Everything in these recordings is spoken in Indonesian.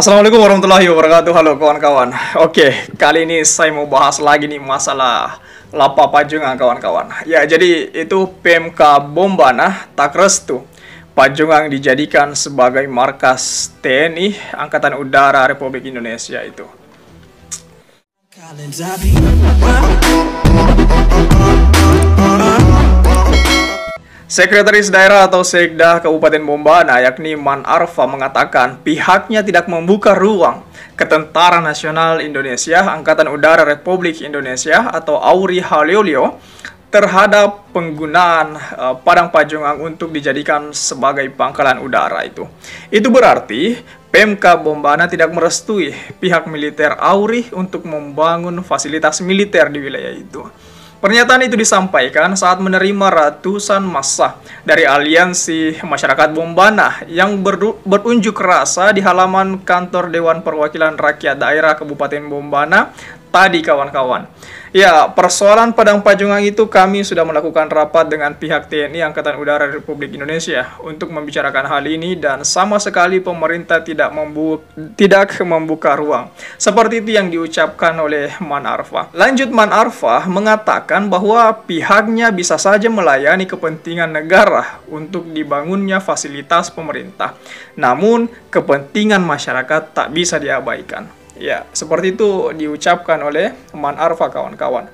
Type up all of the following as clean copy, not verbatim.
Assalamualaikum warahmatullahi wabarakatuh. Halo kawan-kawan. Oke, kali ini saya mau bahas lagi nih masalah Lapa Pajungan kawan-kawan. Ya, jadi itu PMK Bombana tak restu Pajungan dijadikan sebagai markas TNI Angkatan Udara Republik Indonesia itu. Sekretaris Daerah atau Sekda Kabupaten Bombana yakni Man Arfa mengatakan pihaknya tidak membuka ruang ke Tentara Nasional Indonesia Angkatan Udara Republik Indonesia atau AURI Haleoleo terhadap penggunaan Padang Pajungan untuk dijadikan sebagai pangkalan udara itu. Itu berarti PMK Bombana tidak merestui pihak militer AURI untuk membangun fasilitas militer di wilayah itu. Pernyataan itu disampaikan saat menerima ratusan massa dari Aliansi Masyarakat Bombana yang berunjuk rasa di halaman kantor Dewan Perwakilan Rakyat Daerah Kabupaten Bombana tadi kawan-kawan. Ya, persoalan Padang Pajungan itu kami sudah melakukan rapat dengan pihak TNI Angkatan Udara Republik Indonesia untuk membicarakan hal ini dan sama sekali pemerintah tidak membuka ruang. Seperti itu yang diucapkan oleh Man Arfa. Lanjut Man Arfa mengatakan bahwa pihaknya bisa saja melayani kepentingan negara untuk dibangunnya fasilitas pemerintah. Namun, kepentingan masyarakat tak bisa diabaikan. Ya, seperti itu diucapkan oleh Man Arfa kawan-kawan.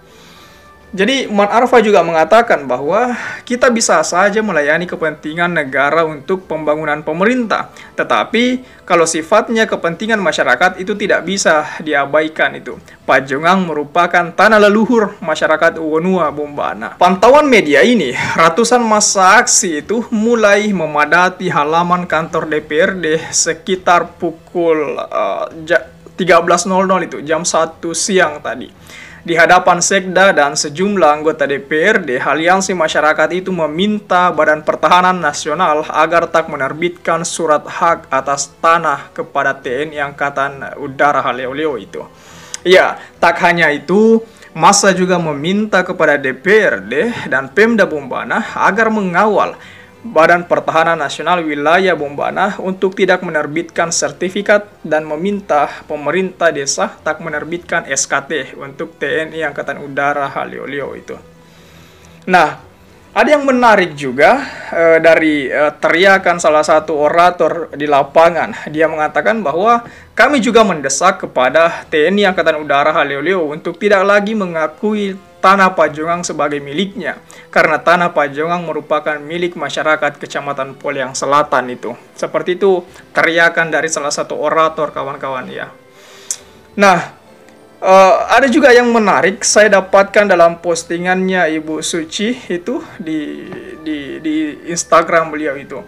Jadi Man Arfa juga mengatakan bahwa kita bisa saja melayani kepentingan negara untuk pembangunan pemerintah. Tetapi kalau sifatnya kepentingan masyarakat itu tidak bisa diabaikan itu. Pajungan merupakan tanah leluhur masyarakat Wonua Bombana. Pantauan media ini, ratusan massa aksi itu mulai memadati halaman kantor DPRD sekitar pukul 13.00 itu, jam 1 siang tadi. Di hadapan Sekda dan sejumlah anggota DPRD, Aliansi Masyarakat itu meminta Badan Pertahanan Nasional agar tak menerbitkan surat hak atas tanah kepada TNI Angkatan Udara Haleoleo itu. Ya, tak hanya itu, massa juga meminta kepada DPRD dan Pemda Bombana agar mengawal Badan Pertahanan Nasional Wilayah Bombana untuk tidak menerbitkan sertifikat dan meminta pemerintah desa tak menerbitkan SKT untuk TNI Angkatan Udara Haleoleo itu. Nah, ada yang menarik juga dari teriakan salah satu orator di lapangan. Dia mengatakan bahwa kami juga mendesak kepada TNI Angkatan Udara Haleoleo untuk tidak lagi mengakui Tanah Pajungan sebagai miliknya, karena Tanah Pajungan merupakan milik masyarakat Kecamatan Poliang Selatan itu. Seperti itu teriakan dari salah satu orator kawan-kawan ya. Nah, ada juga yang menarik saya dapatkan dalam postingannya Ibu Suci itu di Instagram beliau itu.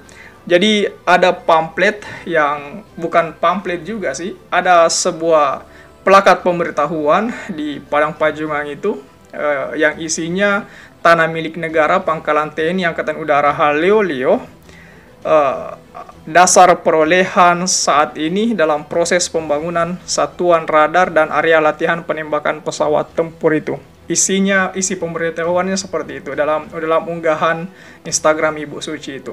Jadi ada pamflet yang bukan pamflet juga sih, ada sebuah plakat pemberitahuan di Padang Pajungan itu. Yang isinya tanah milik negara pangkalan TNI Angkatan Udara Haleoleo, dasar perolehan saat ini dalam proses pembangunan satuan radar dan area latihan penembakan pesawat tempur itu. Isi pemberitahuannya seperti itu dalam unggahan Instagram Ibu Suci itu.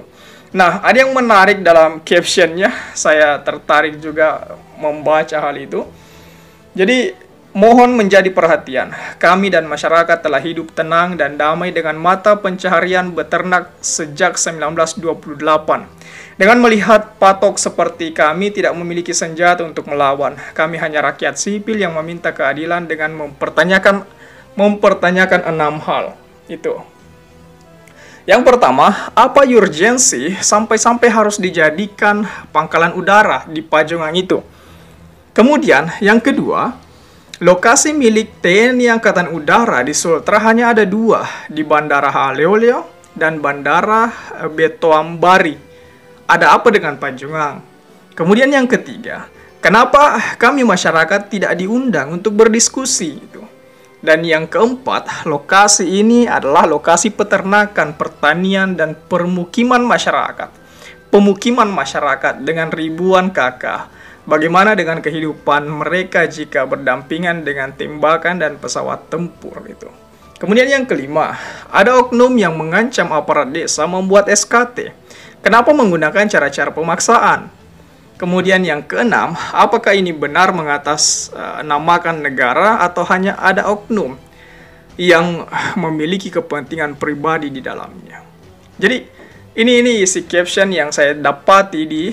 Nah, ada yang menarik dalam captionnya, saya tertarik juga membaca hal itu. Jadi, mohon menjadi perhatian, kami dan masyarakat telah hidup tenang dan damai dengan mata pencaharian beternak sejak 1928. Dengan melihat patok seperti kami tidak memiliki senjata untuk melawan, kami hanya rakyat sipil yang meminta keadilan dengan mempertanyakan 6 hal. Itu. Yang pertama, apa urgensi sampai-sampai harus dijadikan pangkalan udara di Pajungan itu? Kemudian, yang kedua, lokasi milik TNI Angkatan Udara di Sultra hanya ada 2, di Bandara Haleoleo dan Bandara Betoambari. Ada apa dengan Pajungan? Kemudian yang ketiga, kenapa kami masyarakat tidak diundang untuk berdiskusi? Dan yang keempat, lokasi ini adalah lokasi peternakan, pertanian, dan permukiman masyarakat. Pemukiman masyarakat dengan ribuan kakak. Bagaimana dengan kehidupan mereka jika berdampingan dengan tembakan dan pesawat tempur itu? Kemudian yang kelima, ada oknum yang mengancam aparat desa membuat SKT. Kenapa menggunakan cara-cara pemaksaan? Kemudian yang keenam, apakah ini benar mengatasnamakan negara atau hanya ada oknum yang memiliki kepentingan pribadi di dalamnya. Jadi ini isi caption yang saya dapati di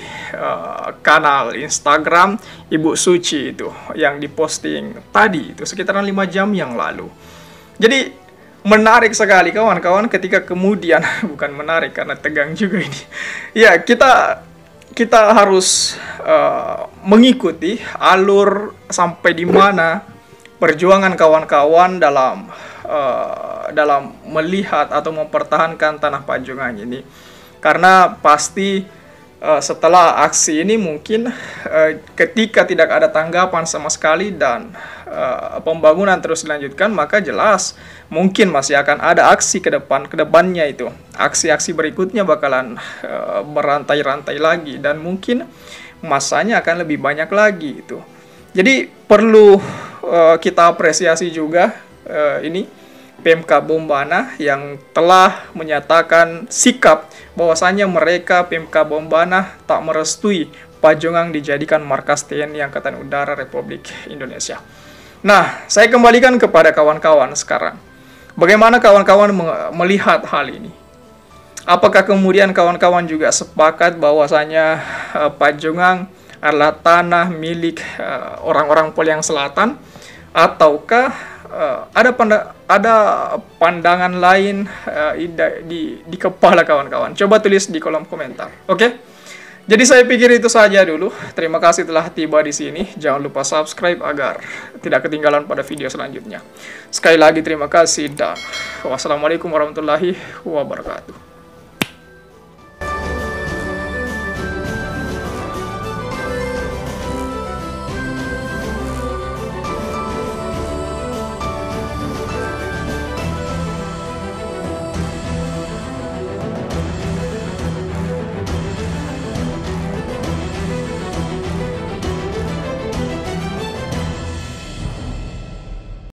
kanal Instagram Ibu Suci itu yang diposting tadi itu sekitaran 5 jam yang lalu. Jadi menarik sekali kawan-kawan ketika kemudian bukan menarik karena tegang juga ini. Ya, kita harus mengikuti alur sampai di mana perjuangan kawan-kawan dalam melihat atau mempertahankan tanah Pajungan ini. Karena pasti setelah aksi ini mungkin ketika tidak ada tanggapan sama sekali dan pembangunan terus dilanjutkan, maka jelas mungkin masih akan ada aksi kedepannya itu. Aksi-aksi berikutnya bakalan berantai-rantai lagi dan mungkin masanya akan lebih banyak lagi itu. Jadi perlu kita apresiasi juga ini PMK Bombana yang telah menyatakan sikap bahwasannya mereka PMK Bombana tak merestui Pajungan dijadikan markas TNI Angkatan Udara Republik Indonesia. Nah, saya kembalikan kepada kawan-kawan sekarang. Bagaimana kawan-kawan melihat hal ini? Apakah kemudian kawan-kawan juga sepakat bahwasanya Pajungan adalah tanah milik orang-orang Poliang Selatan, ataukah ada pandangan lain di kepala kawan-kawan? Coba tulis di kolom komentar. Oke? Jadi saya pikir itu saja dulu. Terima kasih telah tiba di sini. Jangan lupa subscribe agar tidak ketinggalan pada video selanjutnya. Sekali lagi terima kasih dan wassalamualaikum warahmatullahi wabarakatuh.